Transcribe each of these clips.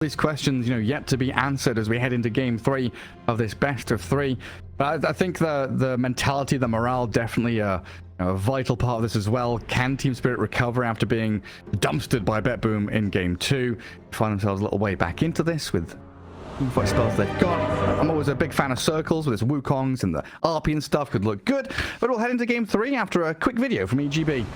these questions, yet to be answered as we head into game 3 of this best of 3. But I think the mentality, the morale, definitely a vital part of this as well. Can Team Spirit recover after being dumpstered by BetBoom in game 2? Find themselves a little way back into this with what spells they've got. I'm always a big fan of circles with its Wukongs and the RP and stuff. Could look good. But we'll head into game 3 after a quick video from EGB.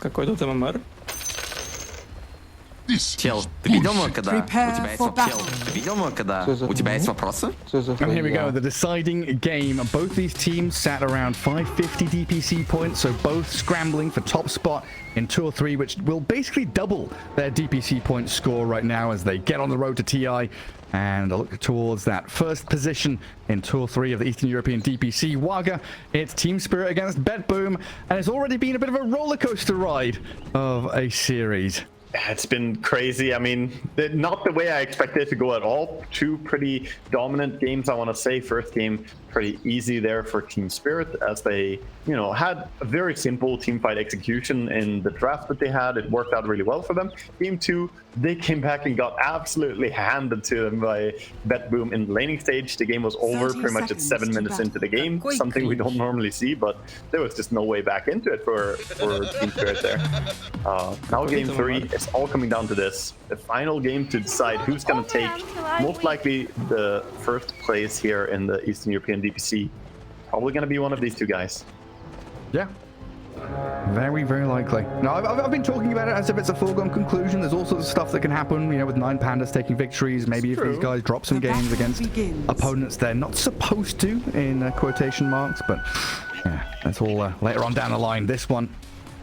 Какой тут ММР? Чел, ты видел, когда у тебя есть вопросы? Ты видел, когда у тебя есть вопросы? And here we go, the deciding game. Both these teams sat around 550 DPC points, so both scrambling for top spot in Tour 3, which will basically double their DPC point score right now as they get on the road to TI and look towards that first position in Tour 3 of the Eastern European DPC WAGA. It's Team Spirit against BetBoom, and it's already been a bit of a roller coaster ride of a series. It's been crazy. I mean, not the way I expected it to go at all. Two pretty dominant games, I want to say. First game, pretty easy there for Team Spirit, as they, had a very simple team fight execution in the draft that they had. It worked out really well for them. Game 2, they came back and got absolutely handed to them by BetBoom in the laning stage. The game was over pretty much at 7 minutes into the game, something we don't normally see, but there was just no way back into it for Team Spirit there. Now game 3, it's all coming down to this. The final game to decide who's going to take most likely the first place here in the Eastern European DPC. Probably going to be one of these two guys. Yeah. Very, very likely. No, I've been talking about it as if it's a foregone conclusion. There's all sorts of stuff that can happen, with 9 pandas taking victories. Maybe if these guys drop some games against opponents they're not supposed to, in quotation marks. But yeah, that's all later on down the line. This one,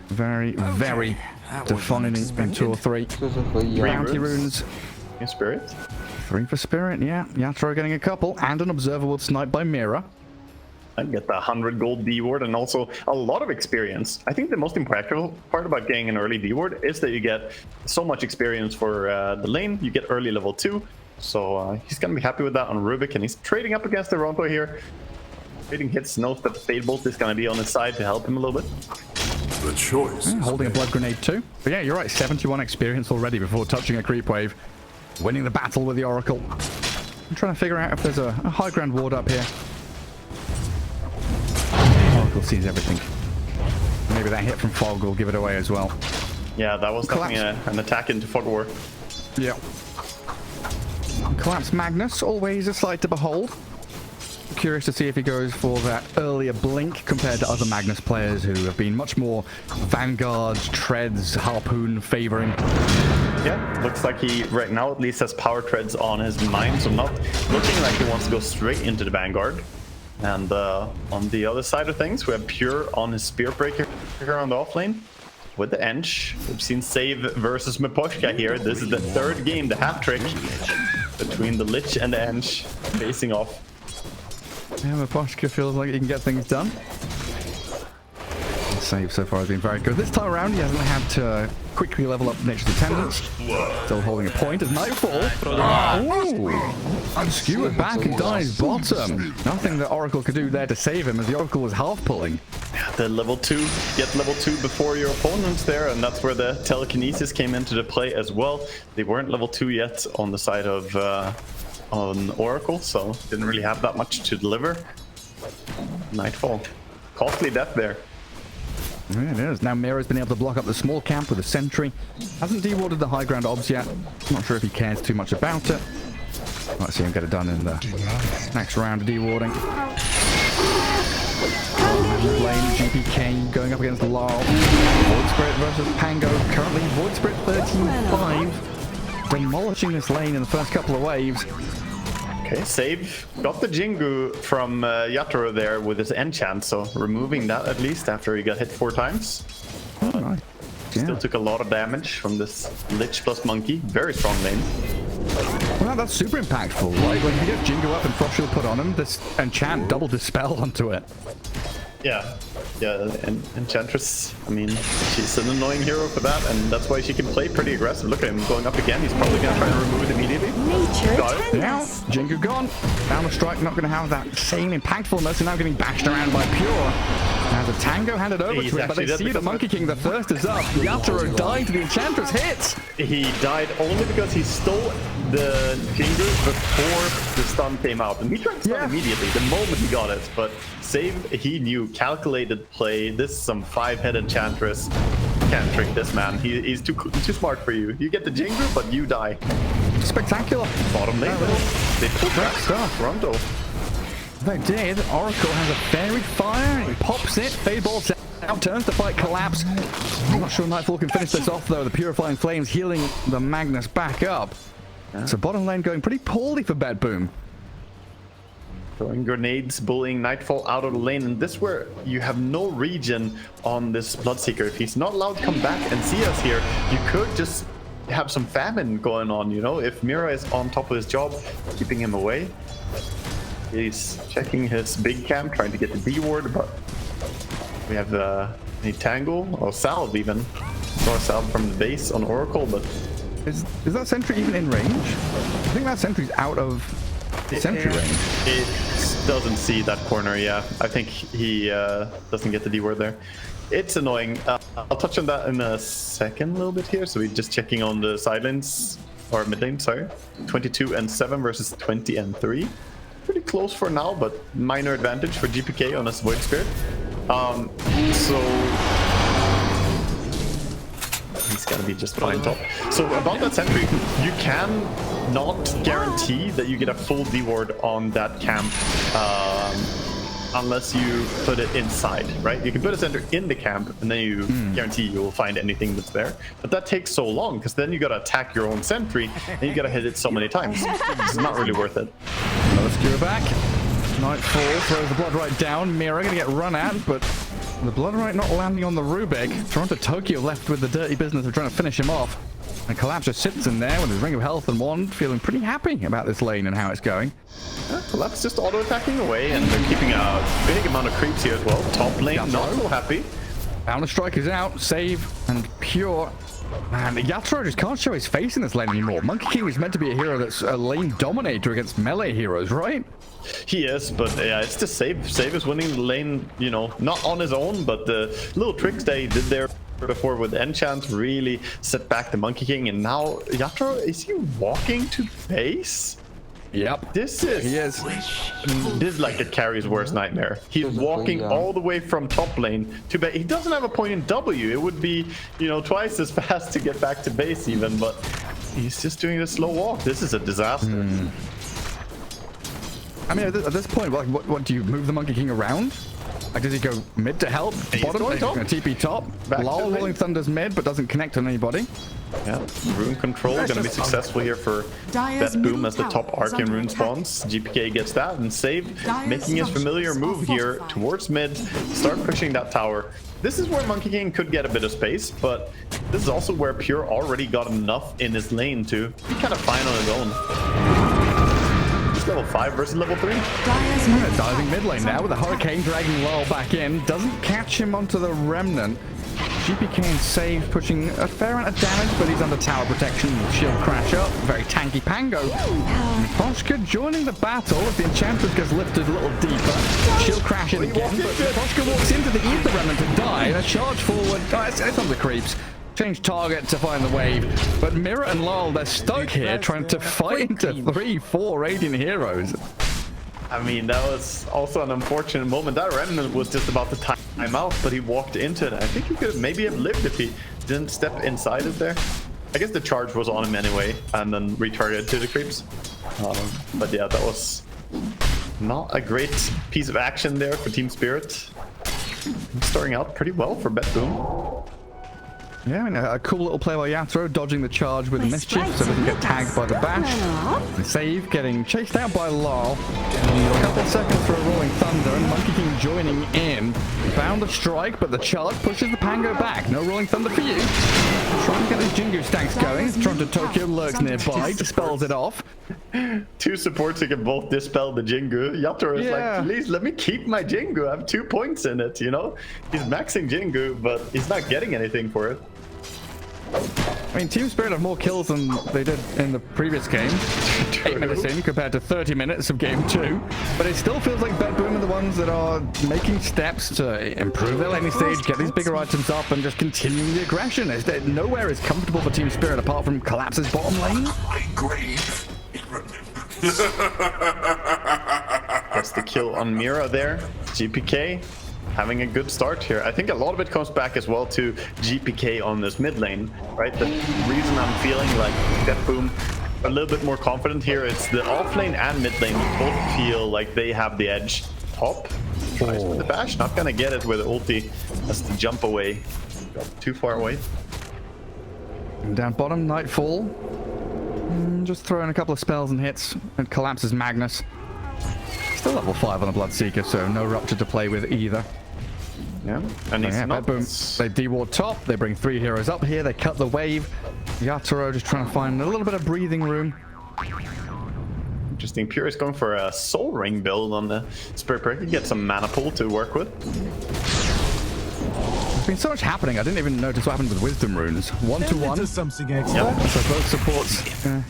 very, very defining in Tour 3. 3 bounty runes. Spirit. 3 for Spirit, yeah. Yatoro getting a couple, and an Observer World snipe by Mira. And get the 100 gold D ward and also a lot of experience. I think the most impractical part about getting an early D ward is that you get so much experience for the lane. You get early level 2. So he's going to be happy with that on Rubik, and he's trading up against Toronto here. Trading hits, knows that the Fade Bolt is going to be on his side to help him a little bit. The choice. Holding a Blood Grenade too. But yeah, you're right, 71 experience already before touching a creep wave. Winning the battle with the Oracle. I'm trying to figure out if there's a high ground ward up here. Oracle sees everything. Maybe that hit from Fog will give it away as well. Yeah, that was definitely an attack into Fog War. Yeah. Collapse Magnus, always a sight to behold. Curious to see if he goes for that earlier blink compared to other Magnus players who have been much more Vanguard, Treads, Harpoon favoring. Yeah, looks like he right now at least has Power Treads on his mind, so not looking like he wants to go straight into the Vanguard. And on the other side of things, we have Pure on his Spear Breaker here on the offlane. With the Ench, we've seen Save versus Miposhka here. This is the 3rd game, the hat trick between the Lich and the Ench facing off. Yeah, Miposhka feels like he can get things done. The save so far has been very good. This time around, he hasn't had to quickly level up Nature's Attendants. Still holding a point as Nightfall. Ooh! Skewered back and dies bottom. Nothing that Oracle could do there to save him as the Oracle was half pulling. The level 2, get level 2 before your opponents there, and that's where the telekinesis came into the play as well. They weren't level 2 yet on the side of on Oracle, so didn't really have that much to deliver. Nightfall. Costly death there. Yeah, it is. Now Mira's been able to block up the small camp with a sentry. Hasn't dewarded the high ground obs yet. Not sure if he cares too much about it. Might see him get it done in the next round of dewarding. Lane, GPK going up against Larl. Void Spirit versus Pango. Currently Void Spirit 13-5. Demolishing this lane in the first couple of waves. Okay, save. Got the Jingu from Yatoro there with his enchant, so removing that at least after he got hit 4 times. Oh, nice. Still took a lot of damage from this Lich plus Monkey. Very strong lane. Well, that's super impactful, right? When you get Jingu up and Frost Shield put on him, this enchant double dispel onto it. Yeah, and Enchantress, I mean, she's an annoying hero for that, and that's why she can play pretty aggressive. Look at him going up again. He's probably going to try to remove it immediately. Got it. Yeah, Jingu gone. Down the strike, not going to have that same impactfulness, and now getting bashed around by Pure. Now the Tango handed over to him, but they see the Monkey King, the thirst is up. Yatoro dying to the Enchantress hit. He died only because he stole the Jingu before the stun came out. And he tried to stun immediately, the moment he got it. But Save, he knew, calculated play. This is some 5-headed Enchantress. Can't trick this man. He's too smart for you. You get the Jingu, but you die. Spectacular. Bottom lane, they pulled back stuff. Rondo. They did. Oracle has a fairy fire. He pops it. Fade balls out. Turns to fight collapse. I'm not sure Nightfall can finish this off though. The Purifying Flames healing the Magnus back up. So bottom lane going pretty poorly for Bet Boom. Throwing grenades, bullying Nightfall out of the lane, and this where you have no regen on this Bloodseeker. If he's not allowed to come back and see us here, you could just have some famine going on, you know, if Mira is on top of his job, keeping him away. He's checking his big camp, trying to get the D ward, but we have a Tangle or Salve even. Saw a Salve from the base on Oracle, but is that sentry even in range? I think that sentry's out of sentry range. It doesn't see that corner, yeah. I think he doesn't get the D word there. It's annoying. I'll touch on that in a second a little bit here. So we're just checking on the side lanes, or mid lane, sorry. 22 and 7 versus 20 and 3. Pretty close for now, but minor advantage for GPK on his Void Spirit. So he's gonna be just fine top. So about that sentry, you can not guarantee that you get a full D ward on that camp unless you put it inside, right? You can put a sentry in the camp and then you guarantee you will find anything that's there. But that takes so long because then you gotta attack your own sentry and you gotta hit it so many times. It's not really worth it. Another skewer back. Nightfall throws the Blood Right down. Mira gonna get run at, but the Blood Right not landing on the Rubik. Toronto Tokyo left with the dirty business of trying to finish him off. And Collapse just sits in there with his Ring of Health and Wand, feeling pretty happy about this lane and how it's going. Collapse just auto-attacking away, and they're keeping a big amount of creeps here as well. Top lane not so happy. Counter Strike is out. Save and Pure. Man, Yatoro just can't show his face in this lane anymore. Monkey King was meant to be a hero that's a lane dominator against melee heroes, right? He is, but yeah, it's just Save. Save is winning the lane, you know, not on his own, but the little tricks that he did there before with Enchant really set back the Monkey King, and now Yatoro, is he walking to base? Yep. This is like a carry's worst nightmare. He's walking all the way from top lane to base. He doesn't have a point in W. It would be, you know, twice as fast to get back to base even, but he's just doing a slow walk. This is a disaster. I mean, at this point, like, what do you move the Monkey King around? Like, does he go mid to help? Bottom? He's going to TP top. Lol rolling Thunder's mid, but doesn't connect on anybody. Yeah, rune control going to be successful here for Bet Boom as the top Arcane rune spawns. GPK gets that, and Save making his familiar move here towards mid, start pushing that tower. This is where Monkey King could get a bit of space, but this is also where Pure already got enough in his lane to be kind of fine on his own. Level 5 versus level 3. Diving mid lane now with a Hurricane dragging Lol back in. Doesn't catch him onto the Remnant. GPK and Save pushing a fair amount of damage, but he's under tower protection. Shield crash up. Very tanky Pango. Poshka joining the battle as the Enchantress gets lifted a little deeper. Shield crash in again, but Poshka walks into the Ether Remnant to die. And a charge forward. Oh, it's on the creeps. Change target to find the wave, but Mira and Lol, they're stuck here trying to fight into 3-4 Radiant heroes. I mean, that was also an unfortunate moment. That Remnant was just about to time out, but he walked into it. I think he could maybe have lived if he didn't step inside it there. I guess the charge was on him anyway, and then retargeted to the creeps. But yeah, that was not a great piece of action there for Team Spirit. Starting out pretty well for Bet Boom. Yeah, I mean, a cool little play by Yatoro, dodging the charge with Mischief so doesn't get tagged by the bash. And Save getting chased out by Lol. A couple of seconds for a Rolling Thunder, and Monkey King joining in. Found the strike, but the charge pushes the Pango back. No Rolling Thunder for you. Trying to get these Jingu stacks going. Toronto Tokyo lurks nearby, dispels it off. Two supports who can both dispel the Jingu. Yatoro is Yeah. like, please let me keep my Jingu. I have 2 points in it, you know? He's maxing Jingu, but he's not getting anything for it. I mean, Team Spirit have more kills than they did in the previous game. 8 minutes in compared to 30 minutes of game 2. But it still feels like Bedboom are the ones that are making steps to improve their laning stage, get these bigger items up, and just continuing the aggression. Nowhere is comfortable for Team Spirit apart from Collapse's bottom lane. My grave. That's the kill on Mira there. GPK having a good start here. I think a lot of it comes back as well to GPK on this mid lane, right? The reason I'm feeling like Bedboom a little bit more confident here is the off lane and mid lane both feel like they have the edge. Top tries with the bash, not gonna get it with the ulti. Has to jump away. Got too far away. Down bottom, Nightfall. Just throwing a couple of spells and hits and collapses Magnus. Still level 5 on the Bloodseeker, so no Rupture to play with either. Yeah, and he's not... Boom. They deward top, they bring 3 heroes up here, they cut the wave. Yatoro just trying to find a little bit of breathing room. Interesting. Pure is going for a Soul Ring build on the Spirit Breaker, get some mana pool to work with. There's been so much happening, I didn't even notice what happened with Wisdom Runes. 1-to-1. Yep. So both supports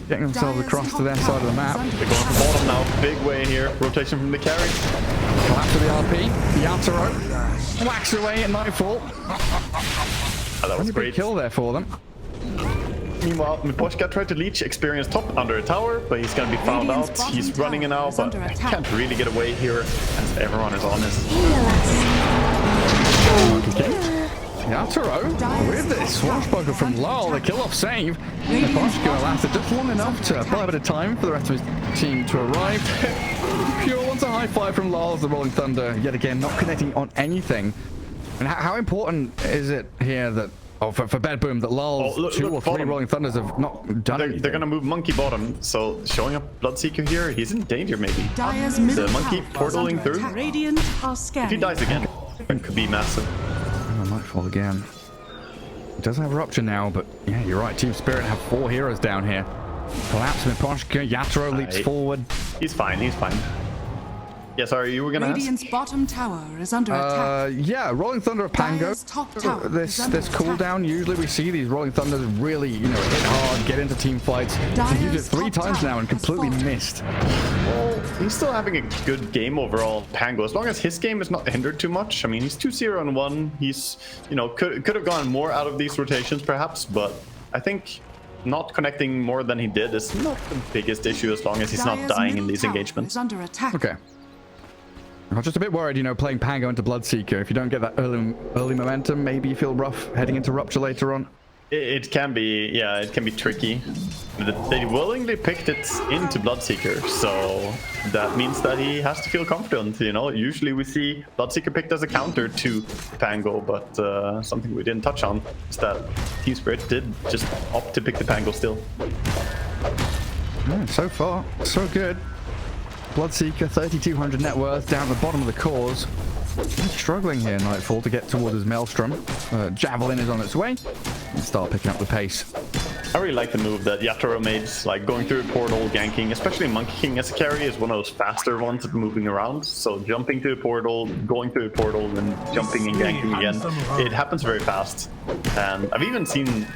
getting themselves across to their side of the map. They're going for bottom now. Big way here. Rotation from the carry. Collapse of the RP. Yatoro whacks away at Nightfall. Oh, that was Big great. kill there for them. Meanwhile, Miposhka tried to leech experience top under a tower, but he's gonna be found out. He's running it now, but can't really get away here as everyone is on his. Yatoro with this swashbuckler from Lal, the kill off save. Miposhka lasted just long enough to buy a bit of time for the rest of his team to arrive. Pure wants a high five from Lal as the Rolling Thunder yet again not connecting on anything. And how important is it here that for Bedboom that Lul's 2 or 3 bottom. Rolling Thunders have not done anything? They're gonna move Monkey bottom, so showing up Bloodseeker here, he's in danger maybe. Dire's The middle Monkey tower is under portaling through. attack. Radiant are If he scanning. dies again, it could be massive. Oh, Nightfall again. It does have Rupture now, but yeah, you're right. Team Spirit have 4 heroes down here. Collapse, Miposhka, Yatoro leaps forward. He's fine, he's fine. Yeah, sorry, you were gonna ask? Radiant's bottom tower is under attack. Yeah, Rolling Thunder of Pango. Dire's top tower This is under cooldown, usually we see these Rolling Thunders really, hit hard, get into team fights. He's used it 3 top times tower now and has completely fallen. missed. Well, he's still having a good game overall, Pango, as long as his game is not hindered too much. I mean, he's 2-0-1. He's, could have gone more out of these rotations perhaps, but I think not connecting more than he did is not the biggest issue as long as he's not Dire's dying in middle these tower engagements. is under attack. Okay. I'm just a bit worried, playing Pango into Bloodseeker. If you don't get that early momentum, maybe you feel rough heading into Rupture later on. It can be, yeah, it can be tricky. They willingly picked it into Bloodseeker, so that means that he has to feel confident, Usually we see Bloodseeker picked as a counter to Pango, but something we didn't touch on is that Team Spirit did just opt to pick the Pango still. Yeah, so far, so good. Bloodseeker, 3,200 net worth, down at the bottom of the cores. He's struggling here, Nightfall, to get towards his Maelstrom. Javelin is on its way. And start picking up the pace. I really like the move that Yatoro made, like going through a portal, ganking, especially Monkey King as a carry is one of those faster ones at moving around. So jumping to a portal, going through a portal, then jumping and ganking again. It happens very fast. And I've even seen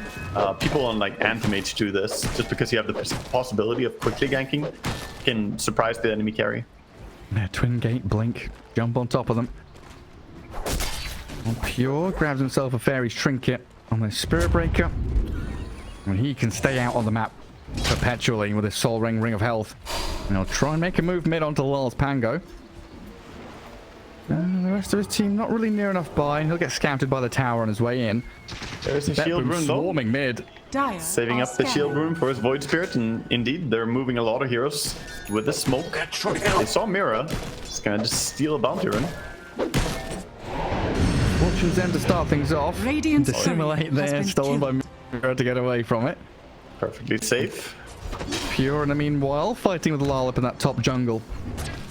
people on like Anti-Mage do this, just because you have the possibility of quickly ganking, can surprise the enemy carry. Yeah, Twin Gate, Blink, jump on top of them. And Pure grabs himself a Fairy's Trinket on the Spirit Breaker. And he can stay out on the map perpetually with his Soul Ring, Ring of Health. And he'll try and make a move mid onto Lul's Pango. And the rest of his team not really near enough by. He'll get scouted by the tower on his way in. There's a shield rune though. Swarming mid. Dire Saving are up the shield scanning. room for his Void Spirit, and indeed, they're moving a lot of heroes with the smoke. They saw Mira. He's gonna just steal a bounty rune. Fortune's end to start things off. Radiant's Dissimulate turret has there, been stolen by killed. Mira to get away from it. Perfectly safe. Pure in the meanwhile, fighting with Lal up in that top jungle.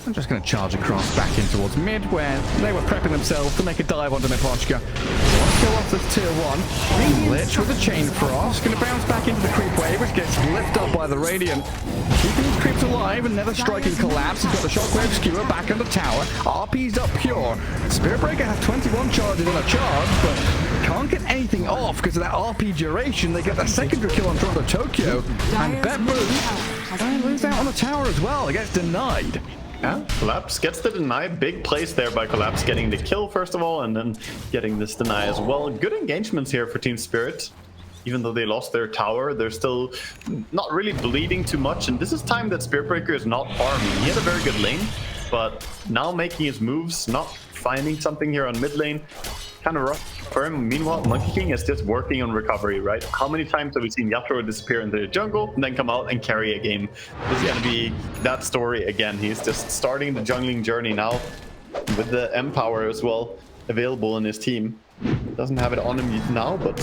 I'm just going to charge across back in towards mid, where they were prepping themselves to make a dive onto Miposhka. Let's go off this tier 1. Lich with a chain frost. Going to bounce back into the creep wave, which gets lifted up by the Radiant. Keeping his creeps alive and never striking collapse. He's got the shockwave skewer back on the tower. RP's up pure. Spirit Breaker has 21 charges in a charge, but can't get anything off because of that RP duration. They get the secondary kill on Toronto Tokyo. And BetBoo lose out on the tower as well. It gets denied. Yeah, Collapse gets the deny. Big place there by Collapse, getting the kill first of all, and then getting this deny as well. Good engagements here for Team Spirit. Even though they lost their tower, they're still not really bleeding too much. And this is time that Spirit Breaker is not farming. He had a very good lane, but now making his moves, not finding something here on mid lane. Kind of rough for him. Meanwhile, Monkey King is just working on recovery, right? How many times have we seen Yatoro disappear into the jungle and then come out and carry a game? This is going to be that story again. He's just starting the jungling journey now with the Empower as well available in his team. Doesn't have it on him now, but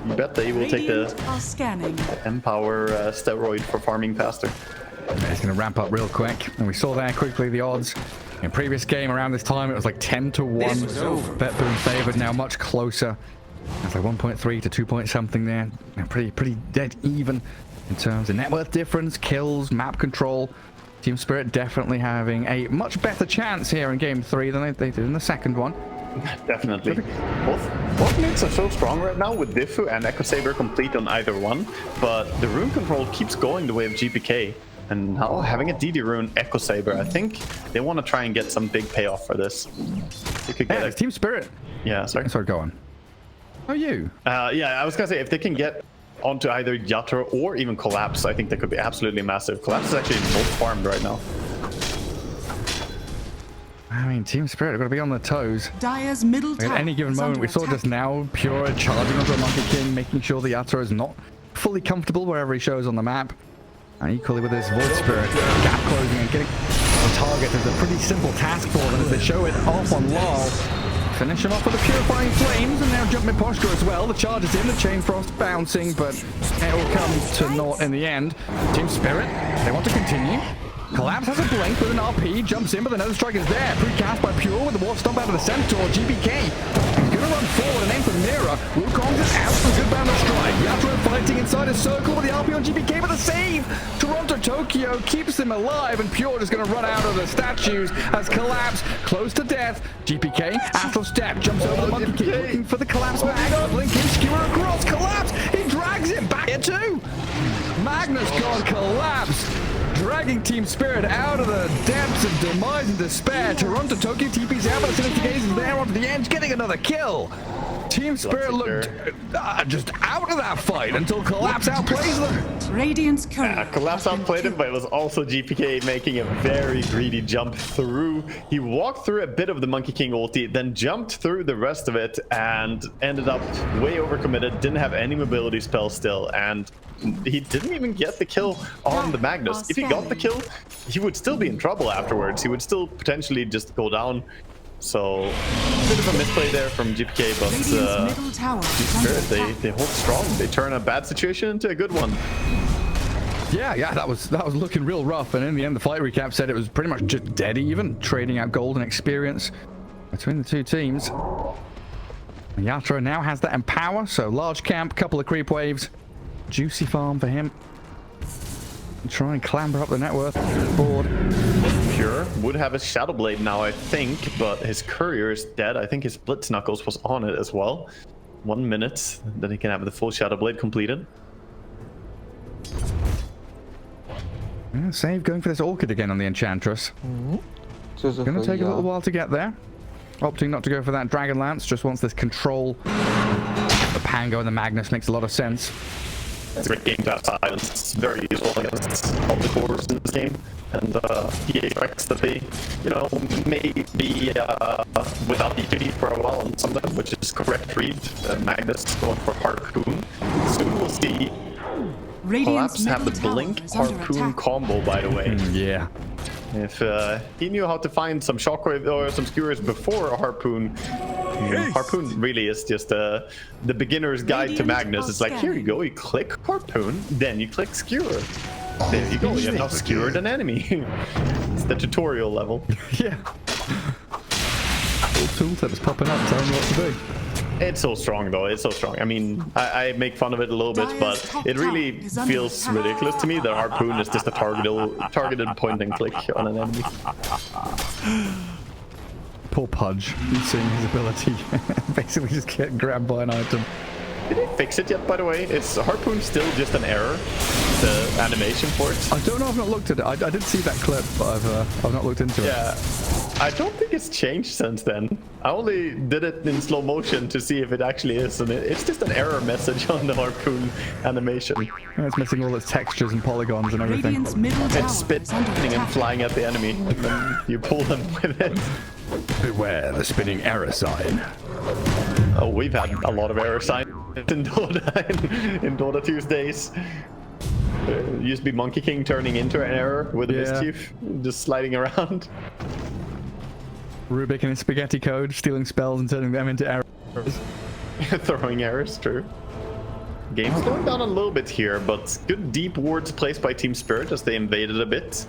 you bet that he will take the Empower steroid for farming faster. He's going to ramp up real quick, and we saw there quickly the odds. In previous game around this time, it was like 10 to 1. BetBoo favored, now much closer. It's like 1.3 to 2 point something there. Pretty dead even in terms of net worth difference, kills, map control. Team Spirit definitely having a much better chance here in game 3 than they did in the second one. Definitely. Both mates are so strong right now with Diffu and Echo Saber complete on either one, but the rune control keeps going the way of GPK. And now having a DD rune Echo Saber, I think they want to try and get some big payoff for this. They could get Team Spirit. Yeah, sorry. Sorry, go on. Oh, you? Yeah, I was gonna say if they can get onto either Yatoro or even Collapse, I think that could be absolutely massive. Collapse is actually most farmed right now. I mean, Team Spirit are going to be on their toes. Dire's middle tower at any given moment, we saw just now Pure charging onto a Monkey King, making sure the Yatoro is not fully comfortable wherever he shows on the map. And equally with this Void Spirit, gap closing and getting on target is a pretty simple task for them as they show it off on Lol. Finish him off with the Purifying Flames, and now jump Miposhka as well. The charge is in, the Chain Frost bouncing, but it will come to naught in the end. Team Spirit, they want to continue. Collapse has a blink with an RP, jumps in, but the Nether Strike is there. Precast by Pure with the Warp Stomp out of the Centaur. GBK, he's going to run forward and aim for the Mirror. Wukong's is out for a good bound of strike. Yatoro fighting inside a circle with the RP on GBK, but the save! Toronto Tokyo keeps him alive, and Pure is going to run out of the statues as Collapse close to death. GPK, Astral Step, jumps over the Monkey King, looking for the Collapse mag. Blink in, skewer across, Collapse! He drags it back here too! Magnus God Collapse! Dragging Team Spirit out of the depths of demise and despair. Toronto Tokyo TP's out, but Sinister Gaze is there onto the edge, getting another kill. Team Spirit looked just out of that fight until Collapse outplays them. Radiant's current. Collapse outplayed him, but it was also GPK making a very greedy jump through. He walked through a bit of the Monkey King ulti, then jumped through the rest of it and ended up way overcommitted, didn't have any mobility spell still, and he didn't even get the kill on the Magnus. If he got the kill, he would still be in trouble afterwards. He would still potentially just go down. So, a bit of a misplay there from GPK, but Spirit, they hold strong. They turn a bad situation into a good one. Yeah, that was looking real rough, and in the end, the fight recap said it was pretty much just dead even, trading out gold and experience between the two teams. And Yatoro now has that Empower, so large camp, couple of creep waves, juicy farm for him. Try and clamber up the net worth board. Pure would have his Shadow Blade now, I think, but his Courier is dead. I think his Blitz Knuckles was on it as well. 1 minute, then he can have the full Shadow Blade completed. Yeah, save going for this Orchid again on the Enchantress. Gonna take a little while to get there. Opting not to go for that Dragon Lance, just wants this control. The Pango and the Magnus makes a lot of sense. It's a great game to have silence. It's very useful against all the cores in this game. And he expects that they, may be without EQD for a while on some of them, which is correct read. Magnus going for Harpoon. Soon we'll see Collapse have the Blink Harpoon combo, by the way. Yeah. If he knew how to find some Shockwave or some Skewers before a Harpoon, Harpoon really is just the beginner's guide to Magnus. It's like, here you go, you click Harpoon, then you click Skewer. There you go, you have obscured an enemy. It's the tutorial level. Yeah. All tooltips popping up, telling you what to do. It's so strong though, it's so strong. I mean, I make fun of it a little bit, but it really feels ridiculous to me that Harpoon is just a targeted point and click on an enemy. Poor Pudge, seeing his ability basically just get grabbed by an item. Did they fix it yet, by the way? Is Harpoon still just an error? The animation for it? I don't know, I've not looked at it. I did see that clip, but I've not looked into it. Yeah, I don't think it's changed since then. I only did it in slow motion to see if it actually is, and it's just an error message on the Harpoon animation. Yeah, it's missing all its textures and polygons and everything. Radiant's middle tower It's spinning and flying at the enemy, and then you pull them with it. Beware the spinning error sign. Oh, we've had a lot of error signs in Dota in Dota Tuesdays. Used to be Monkey King turning into an error with a mischief, just sliding around. Rubik and his spaghetti code, stealing spells and turning them into errors. Throwing errors, true. Game's slowing down a little bit here, but good deep wards placed by Team Spirit as they invaded a bit.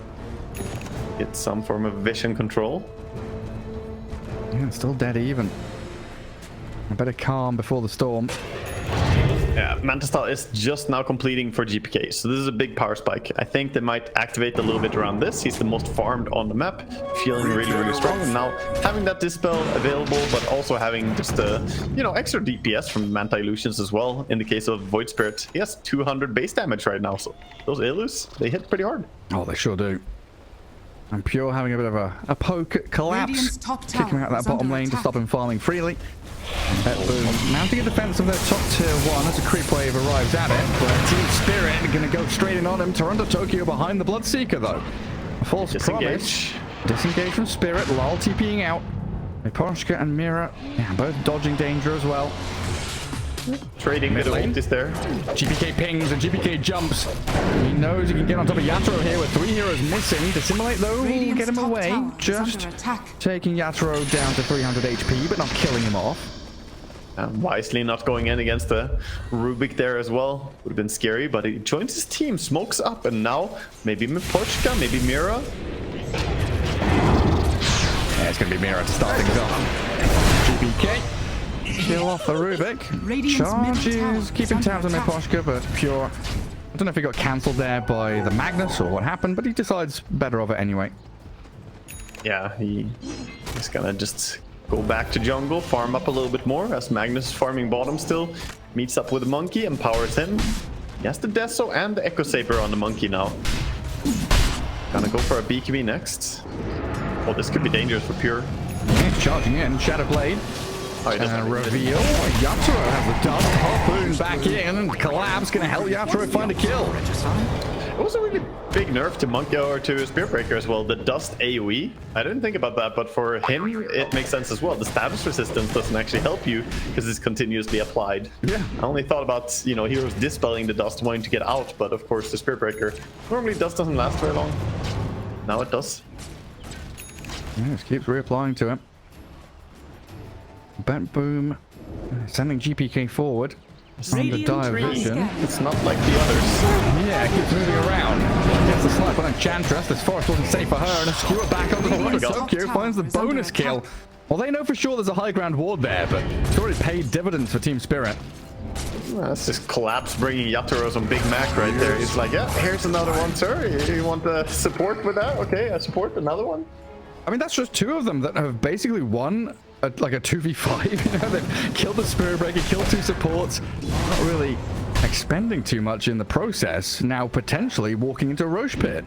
Get some form of vision control. Yeah, it's still dead even. I better calm before the storm. Yeah, Mantistal is just now completing for GPK, so this is a big power spike. I think they might activate a little bit around this. He's the most farmed on the map, feeling really, really strong. And now having that Dispel available, but also having just extra DPS from Manta Illusions as well. In the case of Void Spirit, he has 200 base damage right now, so those Eus, they hit pretty hard. Oh, they sure do. And Pure having a bit of a poke collapse, kicking out that bottom lane to stop him farming freely. Boom, mounting a defense of their top tier 1 as a creep wave arrives at it, but Team Spirit going to go straight in on him. Toronto Tokyo behind the Bloodseeker though. A false promise. Disengage from Spirit, Lol TPing out. Miposhka and Mira, both dodging danger as well. Trading mid lane is there. GPK pings and GPK jumps. He knows he can get on top of Yatoro here with 3 heroes missing. Dissimulate though, will get him away. Just taking Yatoro down to 300 HP, but not killing him off. Wisely not going in against the Rubik there as well. Would have been scary, but he joins his team, smokes up, and now maybe Miposhka, maybe Mira. Yeah, it's going to be Mira to start things off. GPK. Kill off the Rubik. Charges, keeping tabs on Miposhka, but Pure. I don't know if he got cancelled there by the Magnus or what happened, but he decides better of it anyway. Yeah, he's gonna just go back to jungle, farm up a little bit more as Magnus is farming bottom still. Meets up with the Monkey, empowers him. He has the Deso and the Echo Saber on the Monkey now. Gonna go for a BKB next. Oh, this could be dangerous for Pure. He's charging in, Shadow Blade. Reveal. Yatoro has the dust. Harpoon back in and collapse. Gonna help Yatoro find a kill. It was a really big nerf to Monkey or to Spear Breaker as well. The dust AoE. I didn't think about that, but for him, it makes sense as well. The status resistance doesn't actually help you because it's continuously applied. Yeah. I only thought about, heroes dispelling the dust, wanting to get out, but of course the Spear Breaker. Normally dust doesn't last very long. Now it does. Yeah, just keeps reapplying to it. Bent Boom, sending GPK forward. Under dire vision. It's not like the others. Yeah, it keeps moving around. Gets the snipe on Enchantress. This forest wasn't safe for her, and a skewer back onto the Toronto Tokyo finds the bonus kill. Well, they know for sure there's a high ground ward there, but it's already paid dividends for Team Spirit. That's just collapse, bringing Yatoro some Big Mac right there. He's like, yeah, here's another one, sir. You want the support with that? Okay, I support another one. I mean, that's just 2 of them that have basically won like a 2v5. They've killed the Spirit Breaker, killed 2 supports. Not really expending too much in the process. Now potentially walking into a Roche pit.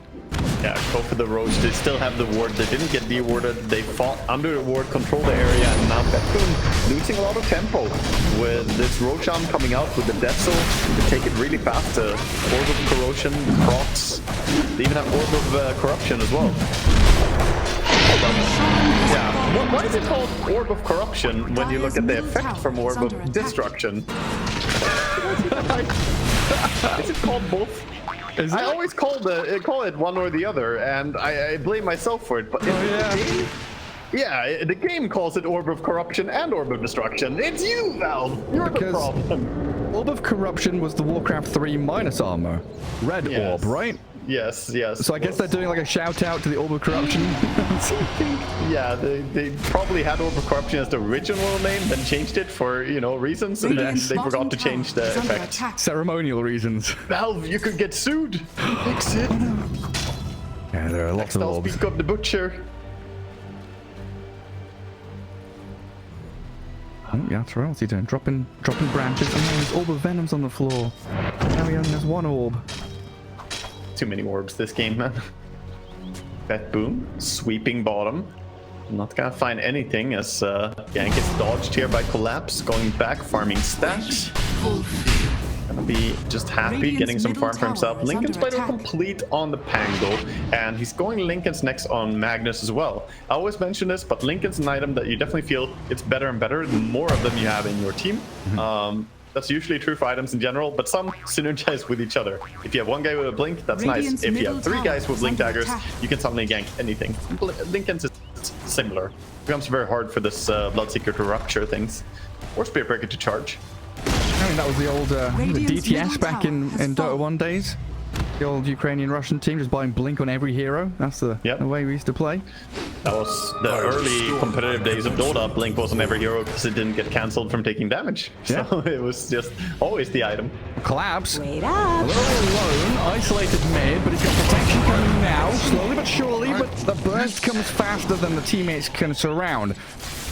Yeah, go for the Roche. They still have the ward. They didn't get dewarded. They fought under the ward, control the area, and now Betboom losing a lot of tempo with this Roshan coming out with the Death Soul. They take it really fast. Orb of Corrosion, Procs. They even have Orb of Corruption as well. Yeah, why is it called Orb of Corruption when you look at the effect from Orb of Destruction? Is it called both? I always call it one or the other, and I blame myself for it. But the game calls it Orb of Corruption and Orb of Destruction. It's you, Valve. You're the problem. Orb of Corruption was the Warcraft 3 minus armor. Red orb, right? Yes. So I guess they're doing like a shout out to the Orb of Corruption. Yeah, they probably had Orb of Corruption as the original name, then changed it for, reasons, and then Radiant's they forgot bottom to change the tower is under effect. attack. Ceremonial reasons. Valve, you could get sued. Fix it. Yeah, there are lots of I'll orbs. speak of the butcher. Oh, yeah, that's right. What's he doing? Dropping branches. And there's Orb of Venom's on the floor. Now he only has one orb. Too many orbs this game, man. Bet boom, sweeping bottom. Not gonna find anything as Gank is dodged here by Collapse, going back, farming stacks. Gonna be just happy, Radiant's getting some middle farm for tower himself. is Lincoln's under by the attack. complete on the Pango, and he's going Lincoln's next on Magnus as well. I always mention this, but Lincoln's an item that you definitely feel it's better and better the more of them you have in your team. That's usually true for items in general, but some synergize with each other. If you have one guy with a blink, that's Radiant's nice. If you middle have three tower guys with is blink under daggers, attack. you can suddenly gank anything. Lincoln's is similar. It becomes very hard for this Bloodseeker to rupture things, or Spirit Breaker to charge. I mean, that was the old the Radiant's DTS middle back tower in has Dota fallen. 1 days. The old Ukrainian-Russian team just buying blink on every hero. That's the way we used to play. That was the early competitive days of Dota. Blink wasn't every hero because it didn't get cancelled from taking damage. Yeah. So it was just always the item. Collapse. Wait A up. little alone, isolated mid, but he's got protection coming now, slowly but surely, but the burst comes faster than the teammates can surround.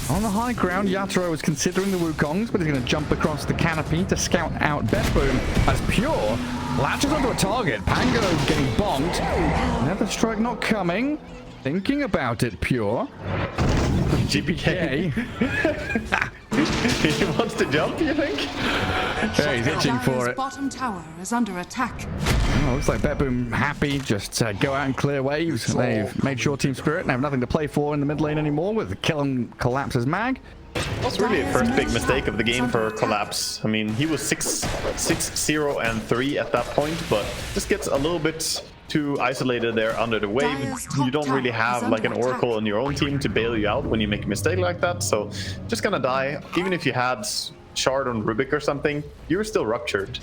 On the high ground, Yatoro is considering the Wukongs, but he's going to jump across the canopy to scout out Bedboom as Pure latches onto a target. Pango getting bonked. Another strike not coming. Thinking about it, Pure. GPK. He wants to jump, you think? Yeah, he's itching for Dire's it. bottom tower is under attack. Oh, looks like Bedboom happy. Just go out and clear waves. They've made sure Team Spirit have nothing to play for in the mid lane anymore with Killing Collapse's mag. That's really a first big mistake of the game for Collapse. I mean, he was 6-0-3 at that point, but just gets a little bit too isolated there under the wave. Dire's top You don't really tower have is like an under oracle attack. on your own team to bail you out when you make a mistake like that, so just gonna die. Even if you had Shard on Rubik or something, you were still ruptured.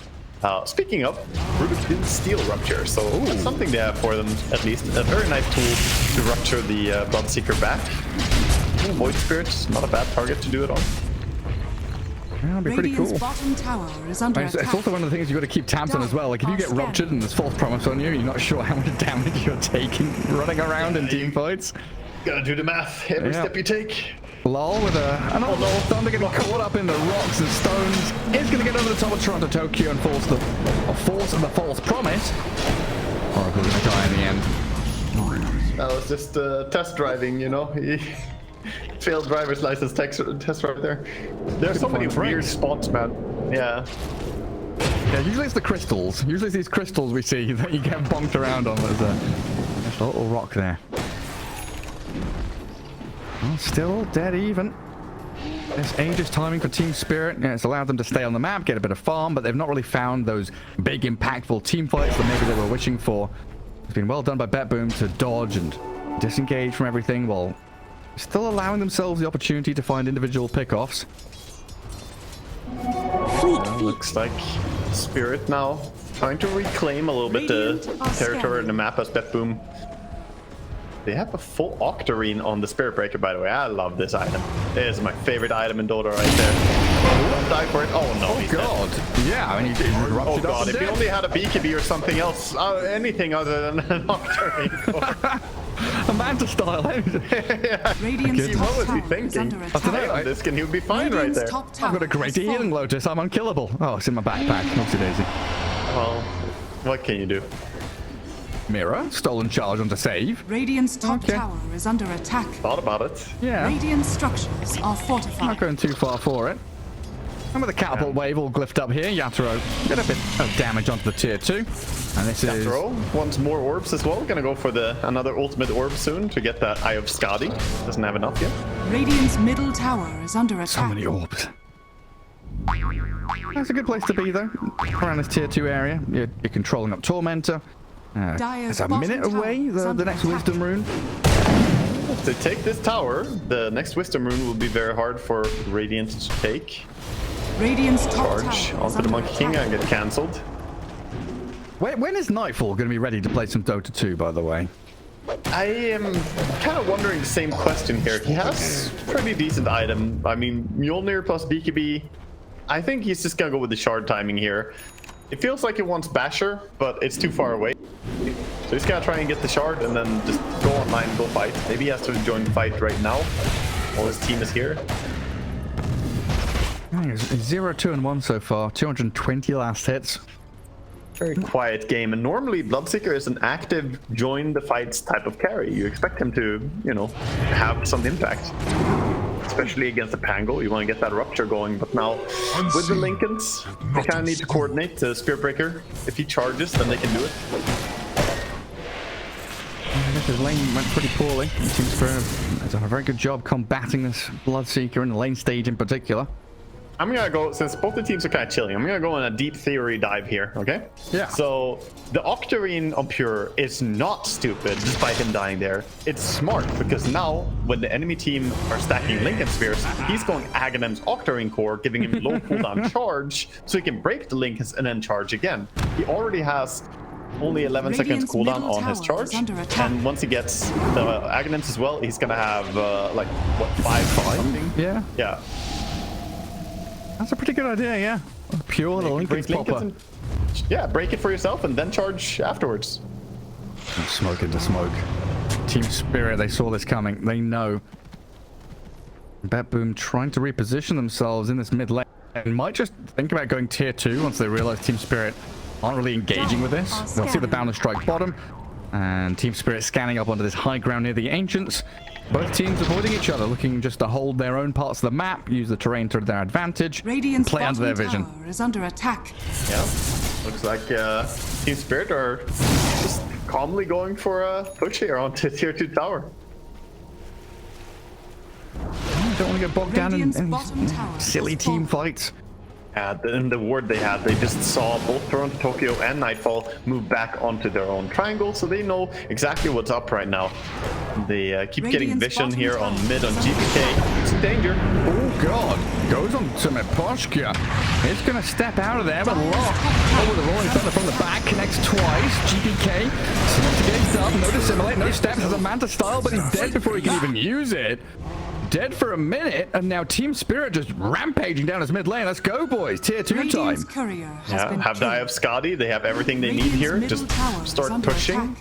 Speaking of, Rubik didn't steal Rupture, so that's something they have for them at least. A very nice tool to rupture the Bloodseeker back. Void Spirit, not a bad target to do it on. Yeah, that'd be pretty Radiant's cool. bottom tower is under It's attack. also one of the things you've got to keep tabs on as well. Like if you get ruptured and there's false promise on you, you're not sure how much damage you're taking running around in team fights. Gotta do the math every Yeah. step you take. Lol with an old Thunder getting caught up in the rocks and stones is going to get over the top of Toronto Tokyo and force the false promise. Oracle's going to die in the end. That was just test driving, you know. He failed driver's license test right there. There are so many weird spots, man. Yeah. Yeah, usually it's the crystals. Usually it's these crystals we see that you get bonked around on. There's a little rock there. Well, still dead even. This ages timing for Team Spirit. Yeah, it's allowed them to stay on the map, get a bit of farm, but they've not really found those big, impactful team fights that maybe they were wishing for. It's been well done by Bedboom to dodge and disengage from everything while still allowing themselves the opportunity to find individual pickoffs. Looks like Spirit now trying to reclaim a little bit the territory in the map as Bedboom. They have a full Octarine on the Spirit Breaker, by the way. I love this item. It is my favorite item in Dota right there. Don't die for it. Oh no, he's God. dead. Yeah, I mean, he's Oh erupted up god, and if he dead. only had a BKB or something else, anything other than an Octarine. A Manta style. Radiant's What top was he tower is thinking? under don't attack. know. Hey, on this skin, he would be fine right Radiant's there. top tower I've got a great has healing fallen. Lotus. I'm unkillable. Oh, it's in my backpack. Oopsie daisy. Well, what can you do? Mirror. Stolen charge onto save. Radiant's top Okay. tower is under attack. Thought about it. Yeah. Radiant structures are Not fortified. going too far for it. And with the catapult wave all glyphed up here, Yatoro get a bit of damage onto the tier 2. And this is Throw wants more orbs as well. Gonna go for another ultimate orb soon to get that Eye of Skadi. Doesn't have enough yet. Radiant's middle tower is under so attack. many orbs. That's a good place to be though. Around this tier 2 area. You're controlling up Tormentor. Dire's It's a minute bottom away, tower is the under next attack. Wisdom Rune. If they take this tower, the next Wisdom Rune will be very hard for Radiant to take. Radiant's top Charge tower is onto the under Monkey King attack. and get cancelled. When is Nightfall going to be ready to play some Dota 2, by the way? I am kind of wondering the same question here. He has pretty decent item. I mean, Mjolnir plus BKB. I think he's just gonna go with the shard timing here. It feels like he wants Basher, but it's too far away. So he's gonna try and get the shard and then just go online and go fight. Maybe he has to join the fight right now while his team is here. 0, 2, and 1 so far. 220 last hits. Very quiet game, and normally Bloodseeker is an active join the fights type of carry. You expect him to, you know, have some impact, especially against the Pango. You want to get that rupture going, but now with the Lincolns, they kind of need to coordinate the Spirit Breaker. If he charges, then they can do it. I guess his lane went pretty poorly. Team Spirit has done a very good job combating this Bloodseeker in the lane stage in particular. I'm gonna go, since both the teams are kind of chilling, I'm gonna go on a deep theory dive here, okay? Yeah. So, the Octarine on Pure is not stupid despite him dying there. It's smart, because now, when the enemy team are stacking Lincoln Spheres, he's going Aghanim's Octarine Core, giving him low cooldown charge, so he can break the Lincolns and then charge again. He already has only 11 seconds cooldown on his charge, and once he gets the Aghanims as well, he's gonna have, like, what, 5 something? Yeah. Yeah. That's a pretty good idea, yeah. Pure the Lincoln's popper. Yeah, break it for yourself and then charge afterwards. Smoke into smoke. Team Spirit, they saw this coming. They know. Betboom trying to reposition themselves in this mid lane. And might just think about going tier 2 once they realize Team Spirit aren't really engaging with this. They'll see the Boundless Strike bottom. And Team Spirit scanning up onto this high ground near the Ancients. Both teams avoiding each other, looking just to hold their own parts of the map, use the terrain to their advantage, play under their vision. Is under attack. Yeah, looks like Team Spirit are just calmly going for a push here onto tier 2 tower. Don't want to get bogged down in silly team fights. In the ward they had, they just saw both Toronto, Tokyo, and Nightfall move back onto their own triangle, so they know exactly what's up right now. They keep getting vision here on mid on GPK. It's a danger. Oh god, goes on to Meposhka. He's gonna step out of there, but lock. Oh, the rolling thunder from the back, connects twice. GPK, seems to get done. No dissimulate, no steps as a Manta style, but he's dead before he can even use it. Dead for a minute, and now Team Spirit just rampaging down his mid lane. Let's go, boys. Tier 2 time. Yeah, have die of Scotty. They have everything they need here. Just start pushing.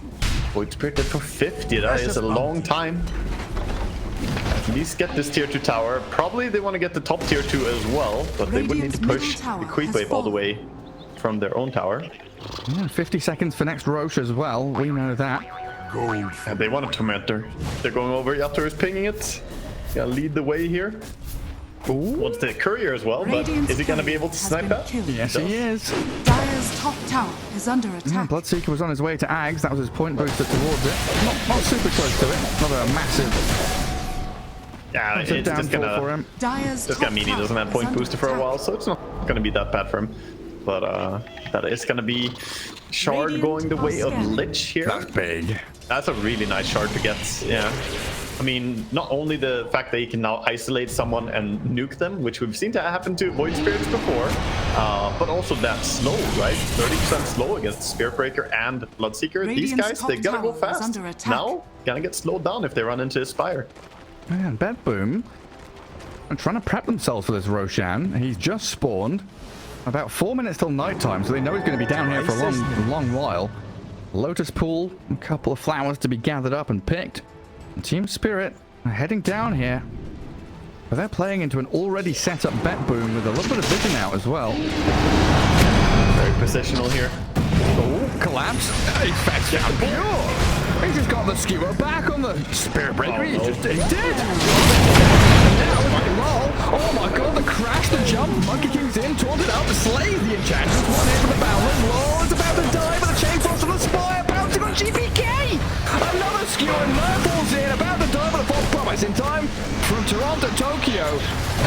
Void Spirit dead for 50. That is a long time. At least get this tier 2 tower. Probably they want to get the top tier 2 as well, but they would need to push the creep wave all the way from their own tower. Yeah, 50 seconds for next Roche as well. We know that. And they want a Tormentor. They're going over. Yato is pinging it. Gonna lead the way here. Ooh. Wants the courier as well, but is he gonna be able to snipe that? Yes, he is. Dire's top tower is under attack. Bloodseeker was on his way to Ags. That was his point booster towards it. Not super close to it. Not a massive. Yeah, it's just gonna. For him. Just gonna mean he doesn't have point booster for a while, so it's not gonna be that bad for him. But that is gonna be shard going the way of Lich here. That's big. That's a really nice shard to get. Yeah. I mean, not only the fact that you can now isolate someone and nuke them, which we've seen to happen to Void Spirits before, but also that slow, right? 30% slow against Spirit Breaker and Bloodseeker. These guys, they gotta go fast. Now, gonna get slowed down if they run into his Spire. Man, Betboom are trying to prep themselves for this Roshan. He's just spawned. About 4 minutes till nighttime, so they know he's going to be down here for a long while. Lotus Pool, a couple of flowers to be gathered up and picked. Team Spirit are heading down here, but they're playing into an already set up Betboom with a little bit of vision out as well. Very positional here. Oh, collapse. He's fetched down Pure. He's just got the skewer back on the Spirit Breaker. He's dead. Oh my god, the crash, the jump. Monkey King's in, taunted up, slays the enchantment. One hit from the Boundless. Lol is about to die, but the chain falls from the Spire, bouncing on GPK. Another skewer, Nurfall's in, about to die, but the false promise in time from Toronto, Tokyo.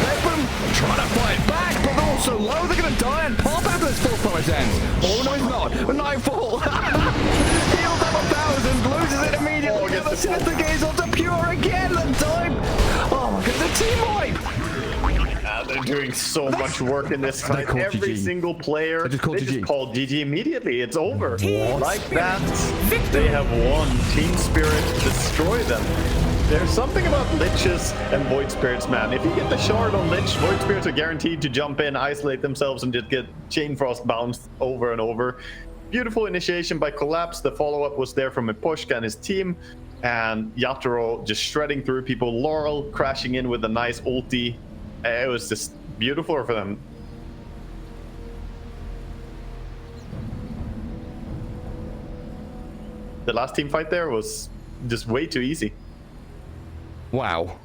Betboom trying to fight back, but they're also low. They're going to die and pop after this false promise ends. Oh no, he's not. Nightfall. Heals up 1,000, loses it immediately. Get the Sinister Gaze onto Pure again. The time. Oh my god, the team wipe. They're doing so much work in this fight. called Every GG. single player, They just called GG. called GG immediately. It's over. Team Like Spirit that, victory. they have won. Team Spirit destroy them. There's something about Liches and Void Spirits, man. If you get the shard on Lich, Void Spirits are guaranteed to jump in, isolate themselves, and just get Chain Frost bounced over and over. Beautiful initiation by Collapse. The follow-up was there from Epushka and his team. And Yatoro just shredding through people. Laurel crashing in with a nice ulti. It was just beautiful for them. The last team fight there was just way too easy. Wow.